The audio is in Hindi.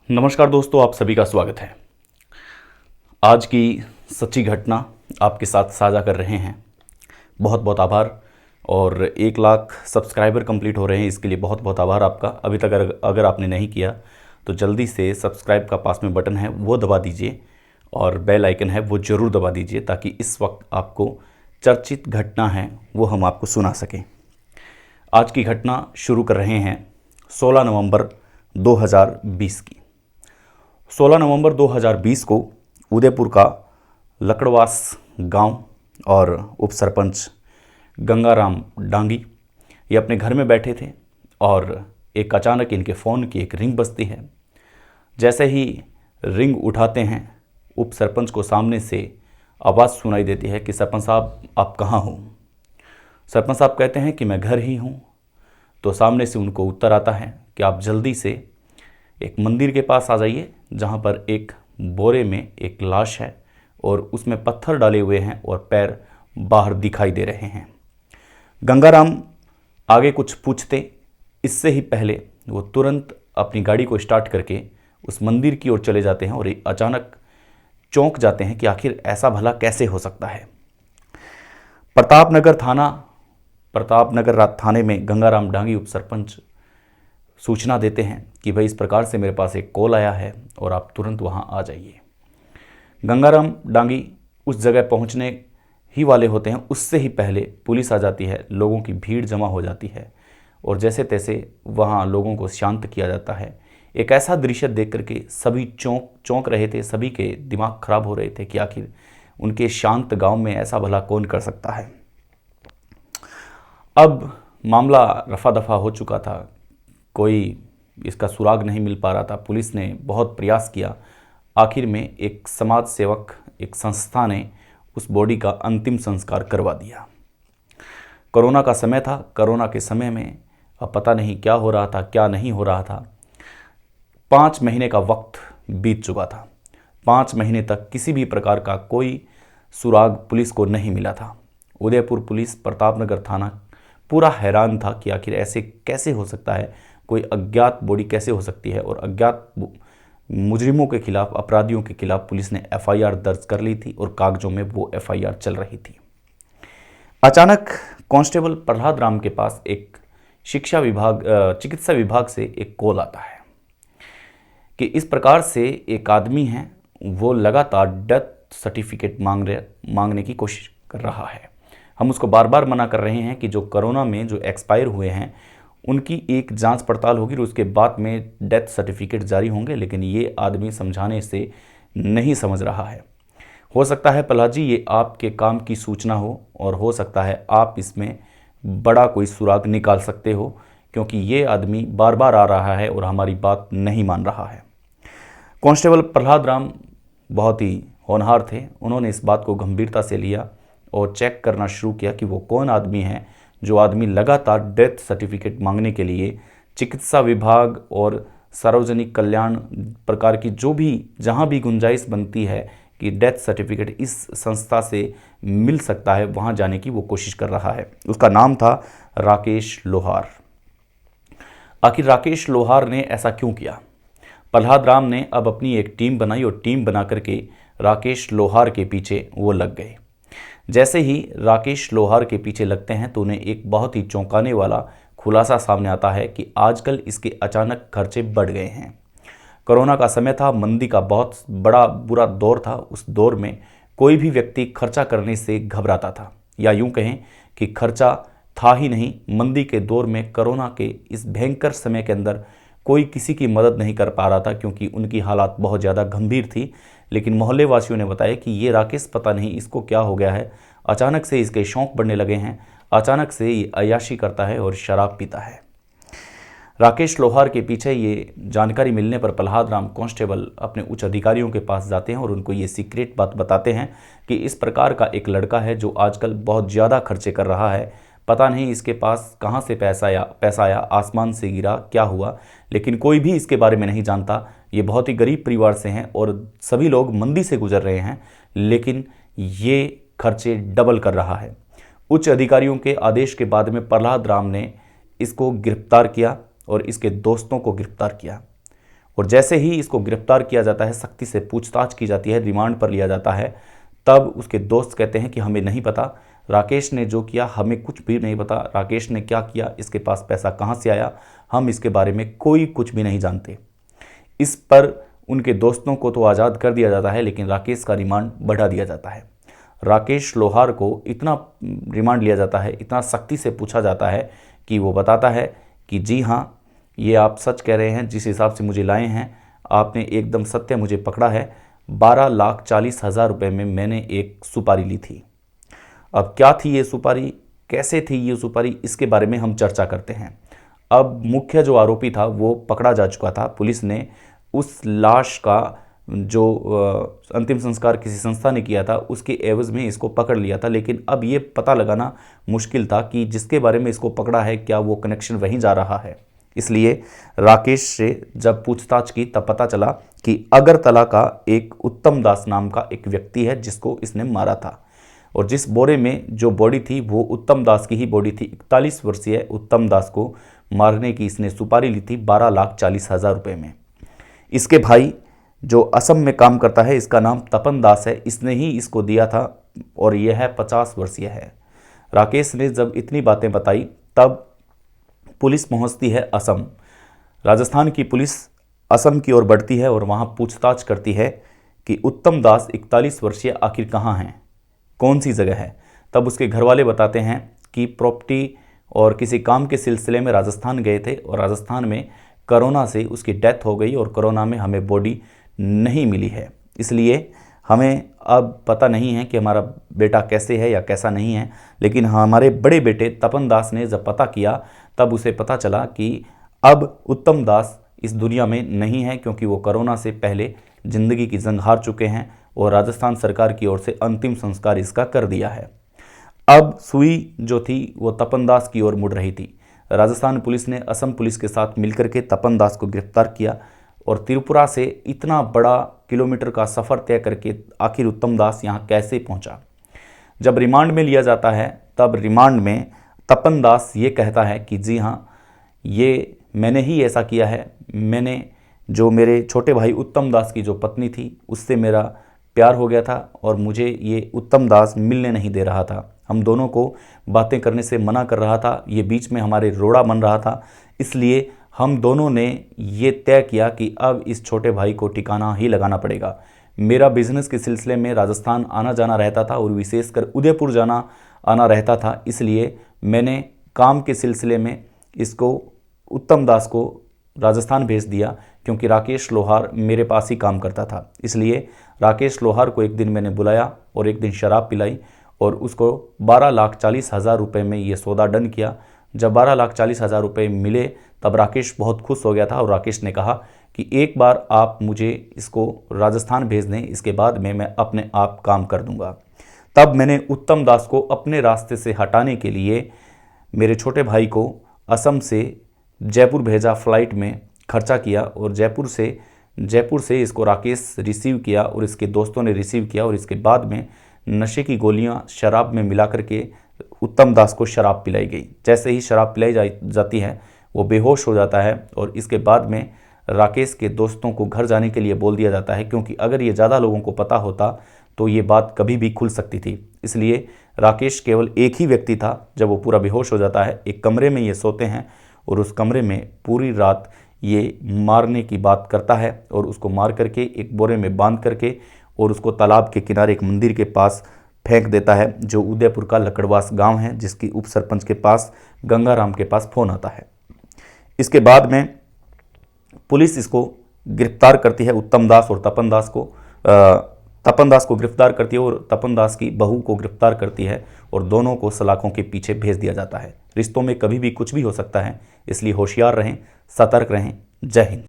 नमस्कार दोस्तों, आप सभी का स्वागत है। आज की सच्ची घटना आपके साथ साझा कर रहे हैं। बहुत बहुत आभार। और 1 लाख सब्सक्राइबर कंप्लीट हो रहे हैं, इसके लिए बहुत बहुत आभार आपका। अभी तक अगर आपने नहीं किया तो जल्दी से सब्सक्राइब का पास में बटन है वो दबा दीजिए और बेल आइकन है वो ज़रूर दबा दीजिए, ताकि इस वक्त आपको चर्चित घटना है वो हम आपको सुना सकें। आज की घटना शुरू कर रहे हैं 16 नवंबर 2020 की। 16 नवंबर 2020 को उदयपुर का लकड़वास गांव और उप सरपंच गंगाराम डांगी ये अपने घर में बैठे थे और एक अचानक इनके फ़ोन की एक रिंग बजती है। जैसे ही रिंग उठाते हैं, उप सरपंच को सामने से आवाज़ सुनाई देती है कि सरपंच साहब आप कहाँ हो। सरपंच साहब कहते हैं कि मैं घर ही हूँ। तो सामने से उनको उत्तर आता है कि आप जल्दी से एक मंदिर के पास आ जाइए, जहाँ पर एक बोरे में एक लाश है और उसमें पत्थर डाले हुए हैं और पैर बाहर दिखाई दे रहे हैं। गंगाराम आगे कुछ पूछते इससे ही पहले वो तुरंत अपनी गाड़ी को स्टार्ट करके उस मंदिर की ओर चले जाते हैं और अचानक चौंक जाते हैं कि आखिर ऐसा भला कैसे हो सकता है। प्रतापनगर थाने में गंगाराम डांगी उप सरपंच सूचना देते हैं कि भाई इस प्रकार से मेरे पास एक कॉल आया है और आप तुरंत वहां आ जाइए। गंगाराम डांगी उस जगह पहुंचने ही वाले होते हैं, उससे ही पहले पुलिस आ जाती है, लोगों की भीड़ जमा हो जाती है और जैसे तैसे वहां लोगों को शांत किया जाता है। एक ऐसा दृश्य देख करके सभी चौंक रहे थे, सभी के दिमाग खराब हो रहे थे कि आखिर उनके शांत गांव में ऐसा भला कौन कर सकता है। अब मामला रफा दफा हो चुका था, कोई इसका सुराग नहीं मिल पा रहा था। पुलिस ने बहुत प्रयास किया। आखिर में एक समाज सेवक, एक संस्था ने उस बॉडी का अंतिम संस्कार करवा दिया। कोरोना का समय था। कोरोना के समय में अब पता नहीं क्या हो रहा था, क्या नहीं हो रहा था। 5 महीने का वक्त बीत चुका था। 5 महीने तक किसी भी प्रकार का कोई सुराग पुलिस को नहीं मिला था। उदयपुर पुलिस, प्रतापनगर थाना पूरा हैरान था कि आखिर ऐसे कैसे हो सकता है, कोई अज्ञात बॉडी कैसे हो सकती है। और अज्ञात मुजरिमों के खिलाफ, अपराधियों के खिलाफ पुलिस ने एफआईआर दर्ज कर ली थी और कागजों में वो एफआईआर चल रही थी। अचानक कांस्टेबल प्रहलाद राम के पास एक चिकित्सा विभाग से एक कॉल आता है कि इस प्रकार से एक आदमी है, वो लगातार डेथ सर्टिफिकेट मांगने की कोशिश कर रहा है। हम उसको बार बार मना कर रहे हैं कि जो कोरोना में जो एक्सपायर हुए हैं उनकी एक जांच पड़ताल होगी और उसके बाद में डेथ सर्टिफिकेट जारी होंगे, लेकिन ये आदमी समझाने से नहीं समझ रहा है। हो सकता है प्रहलाद जी ये आपके काम की सूचना हो और हो सकता है आप इसमें बड़ा कोई सुराग निकाल सकते हो, क्योंकि ये आदमी बार बार आ रहा है और हमारी बात नहीं मान रहा है। कांस्टेबल प्रहलाद राम बहुत ही होनहार थे। उन्होंने इस बात को गंभीरता से लिया और चेक करना शुरू किया कि वो कौन आदमी है जो आदमी लगातार डेथ सर्टिफिकेट मांगने के लिए चिकित्सा विभाग और सार्वजनिक कल्याण प्रकार की जो भी जहां भी गुंजाइश बनती है कि डेथ सर्टिफिकेट इस संस्था से मिल सकता है, वहां जाने की वो कोशिश कर रहा है। उसका नाम था राकेश लोहार। आखिर राकेश लोहार ने ऐसा क्यों किया? प्रहलाद राम ने अब अपनी एक टीम बनाई और टीम बना करके राकेश लोहार के पीछे वो लग गए। जैसे ही राकेश लोहार के पीछे लगते हैं तो उन्हें एक बहुत ही चौंकाने वाला खुलासा सामने आता है कि आजकल इसके अचानक खर्चे बढ़ गए हैं। कोरोना का समय था, मंदी का बहुत बड़ा बुरा दौर था। उस दौर में कोई भी व्यक्ति खर्चा करने से घबराता था, या यूं कहें कि खर्चा था ही नहीं। मंदी के दौर में, कोरोना के इस भयंकर समय के अंदर कोई किसी की मदद नहीं कर पा रहा था, क्योंकि उनकी हालात बहुत ज़्यादा गंभीर थी। लेकिन मोहल्ले वासियों ने बताया कि ये राकेश पता नहीं इसको क्या हो गया है, अचानक से इसके शौक बढ़ने लगे हैं, अचानक से ये अय्याशी करता है और शराब पीता है। राकेश लोहार के पीछे ये जानकारी मिलने पर प्रहलाद राम कांस्टेबल अपने उच्च अधिकारियों के पास जाते हैं और उनको ये सीक्रेट बात बताते हैं कि इस प्रकार का एक लड़का है जो आजकल बहुत ज़्यादा खर्चे कर रहा है। पता नहीं इसके पास कहाँ से पैसा आया, आसमान से गिरा, क्या हुआ, लेकिन कोई भी इसके बारे में नहीं जानता। ये बहुत ही गरीब परिवार से हैं और सभी लोग मंदी से गुजर रहे हैं, लेकिन ये खर्चे डबल कर रहा है। उच्च अधिकारियों के आदेश के बाद में प्रहलाद राम ने इसको गिरफ्तार किया और इसके दोस्तों को गिरफ्तार किया। और जैसे ही इसको गिरफ्तार किया जाता है, सख्ती से पूछताछ की जाती है, रिमांड पर लिया जाता है, तब उसके दोस्त कहते हैं कि हमें नहीं पता, राकेश ने जो किया हमें कुछ भी नहीं पता, राकेश ने क्या किया, इसके पास पैसा कहाँ से आया, हम इसके बारे में कोई कुछ भी नहीं जानते। इस पर उनके दोस्तों को तो आज़ाद कर दिया जाता है, लेकिन राकेश का रिमांड बढ़ा दिया जाता है। राकेश लोहार को इतना रिमांड लिया जाता है, इतना सख्ती से पूछा जाता है कि वो बताता है कि जी हाँ, ये आप सच कह रहे हैं, जिस हिसाब से मुझे लाए हैं आपने एकदम सत्य मुझे पकड़ा है। 12,40,000 रुपये में मैंने एक सुपारी ली थी। अब क्या थी ये सुपारी, कैसे थी ये सुपारी, इसके बारे में हम चर्चा करते हैं। अब मुख्य जो आरोपी था वो पकड़ा जा चुका था। पुलिस ने उस लाश का जो अंतिम संस्कार किसी संस्था ने किया था उसके एवज में इसको पकड़ लिया था, लेकिन अब ये पता लगाना मुश्किल था कि जिसके बारे में इसको पकड़ा है क्या वो कनेक्शन वहीं जा रहा है। इसलिए राकेश से जब पूछताछ की तब पता चला कि अगरतला का एक उत्तम दास नाम का एक व्यक्ति है जिसको इसने मारा था, और जिस बोरे में जो बॉडी थी वो उत्तम दास की ही बॉडी थी। 41 वर्षीय उत्तम दास को मारने की इसने सुपारी ली थी 12,40,000 रुपये में। इसके भाई जो असम में काम करता है, इसका नाम तपन दास है, इसने ही इसको दिया था और यह है 50 वर्षीय है। राकेश ने जब इतनी बातें बताई तब पुलिस पहुंचती है असम। राजस्थान की पुलिस असम की ओर बढ़ती है और वहां पूछताछ करती है कि उत्तम दास 41 वर्षीय आखिर कहाँ हैं, कौन सी जगह है। तब उसके घर वाले बताते हैं कि प्रॉपर्टी और किसी काम के सिलसिले में राजस्थान गए थे और राजस्थान में कोरोना से उसकी डेथ हो गई और कोरोना में हमें बॉडी नहीं मिली है, इसलिए हमें अब पता नहीं है कि हमारा बेटा कैसे है या कैसा नहीं है। लेकिन हमारे बड़े बेटे तपन दास ने जब पता किया तब उसे पता चला कि अब उत्तम दास इस दुनिया में नहीं है, क्योंकि वो कोरोना से पहले ज़िंदगी की जंग हार चुके हैं और राजस्थान सरकार की ओर से अंतिम संस्कार इसका कर दिया है। अब सुई जो थी वो तपन दास की ओर मुड़ रही थी। राजस्थान पुलिस ने असम पुलिस के साथ मिलकर के तपन दास को गिरफ्तार किया और त्रिपुरा से इतना बड़ा किलोमीटर का सफ़र तय करके आखिर उत्तम दास यहाँ कैसे पहुँचा। जब रिमांड में लिया जाता है तब रिमांड में तपन दास ये कहता है कि जी हाँ, ये मैंने ही ऐसा किया है। मैंने जो मेरे छोटे भाई उत्तम दास की जो पत्नी थी उससे मेरा प्यार हो गया था और मुझे ये उत्तम दास मिलने नहीं दे रहा था, हम दोनों को बातें करने से मना कर रहा था, ये बीच में हमारे रोड़ा बन रहा था। इसलिए हम दोनों ने ये तय किया कि अब इस छोटे भाई को ठिकाना ही लगाना पड़ेगा। मेरा बिजनेस के सिलसिले में राजस्थान आना जाना रहता था और विशेषकर उदयपुर जाना आना रहता था, इसलिए मैंने काम के सिलसिले में इसको उत्तम दास को राजस्थान भेज दिया, क्योंकि राकेश लोहार मेरे पास ही काम करता था। इसलिए राकेश लोहार को एक दिन मैंने बुलाया और एक दिन शराब पिलाई और उसको 12,40,000 रुपये में ये सौदा डन किया। जब 12,40,000 रुपये मिले तब राकेश बहुत खुश हो गया था और राकेश ने कहा कि एक बार आप मुझे इसको राजस्थान भेज दें, इसके बाद में मैं अपने आप काम कर दूंगा। तब मैंने उत्तम दास को अपने रास्ते से हटाने के लिए मेरे छोटे भाई को असम से जयपुर भेजा, फ्लाइट में खर्चा किया और जयपुर से इसको राकेश रिसीव किया और इसके दोस्तों ने रिसीव किया और इसके बाद में नशे की गोलियां शराब में मिला करके उत्तम दास को शराब पिलाई गई। जैसे ही शराब पिलाई जाती है वो बेहोश हो जाता है और इसके बाद में राकेश के दोस्तों को घर जाने के लिए बोल दिया जाता है, क्योंकि अगर ये ज़्यादा लोगों को पता होता तो ये बात कभी भी खुल सकती थी। इसलिए राकेश केवल एक ही व्यक्ति था। जब वो पूरा बेहोश हो जाता है, एक कमरे में ये सोते हैं और उस कमरे में पूरी रात ये मारने की बात करता है और उसको मार करके एक बोरे में बांध करके और उसको तालाब के किनारे एक मंदिर के पास फेंक देता है, जो उदयपुर का लकड़वास गांव है, जिसकी उप सरपंच के पास गंगाराम के पास फोन आता है। इसके बाद में पुलिस इसको गिरफ्तार करती है, उत्तम दास और तपन दास को गिरफ्तार करती है और तपन दास की बहू को गिरफ्तार करती है और दोनों को सलाखों के पीछे भेज दिया जाता है। रिश्तों में कभी भी कुछ भी हो सकता है, इसलिए होशियार रहें, सतर्क रहें। जय हिंद।